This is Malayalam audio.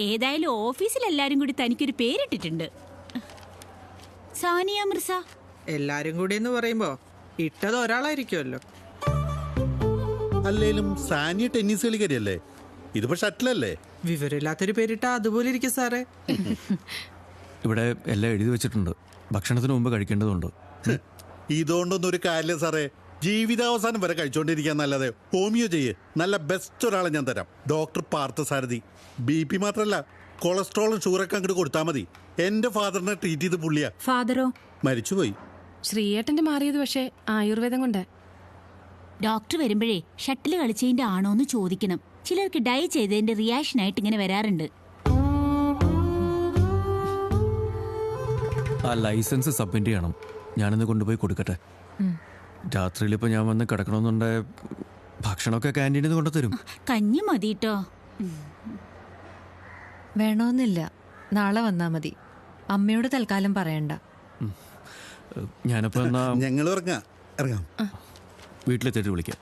ഏതായാലും ഓഫീസിൽ എല്ലാരും കൂടി തനിക്കൊരു പേരിട്ടിട്ടുണ്ട്, സാനിയ മിർസ. എല്ലാരും കൂടി എന്ന് പറയുമ്പോ ഇട്ടത് ഒരാളായിരിക്കുമല്ലോ. അല്ലേലും സാനിയ ടെന്നീസ് കളിക്കാരിയല്ലേ, ഇതിപ്പോ ഷട്ടിലല്ലേ. വിവരമില്ലാത്തൊരു പേരിട്ടാ അതുപോലെ ഇരിക്കും സാറേ. ഇവിടെ എല്ലാം എഴുതി വെച്ചിട്ടുണ്ട്, ഭക്ഷണത്തിന് മുമ്പ് കഴിക്കേണ്ടതുണ്ട്. ഇതുകൊണ്ടൊന്നും ഒരു കാര്യമില്ല സാറേ, ജീവിതാവസാനം വരെ കഴിച്ചോണ്ടിരിക്കാന്നല്ലാതെ ഹോമിയോ ചെയ്യേ. നല്ല ബെസ്റ്റ് ഒരാളെ ഞാൻ തരാം, ഡോക്ടർ പാർത്ഥസാരഥി. BP മാത്രല്ല, കൊളസ്ട്രോളും ഷുഗറൊക്കെ അങ്ങോട്ട് കൊടുത്താൽ മതി. എന്റെ ഫാദറിനെ ട്രീറ്റ് ചെയ്ത് പുള്ളിയാ. ഫാദറോ? മരിച്ചുപോയി. ശ്രീയേട്ടന്റെ മാറിയത് പക്ഷേ ആയുർവേദം കൊണ്ട്. ഡോക്ടർ വരുമ്പോഴേ ഷട്ടിൽ കളിച്ചതിന്റെ ആണോന്ന് ചോദിക്കണം. ചിലർക്ക് ഡൈ ചെയ്തതിന്റെ റിയാക്ഷൻ ആയിട്ട് ഇങ്ങനെ വരാറുണ്ട്. ആ ലൈസൻസ് സബ്മിറ്റ് ചെയ്യണം, ഞാനിന്ന് കൊണ്ടുപോയി കൊടുക്കട്ടെ. രാത്രിയിൽ ഇപ്പൊ ഞാൻ വന്ന് കിടക്കണമെന്നുണ്ടെ ഭക്ഷണമൊക്കെ ക്യാൻറ്റീനിൽ നിന്ന് കൊണ്ടുതരും. കഞ്ഞി മതിട്ടോ. വേണമെന്നില്ല, നാളെ വന്നാ മതി. അമ്മയോട് തൽക്കാലം പറയണ്ട. ഞാനപ്പോ എന്നാ ഞങ്ങൾ ഇറങ്ങാം. വീട്ടിലെത്തിയിട്ട് വിളിക്കാം.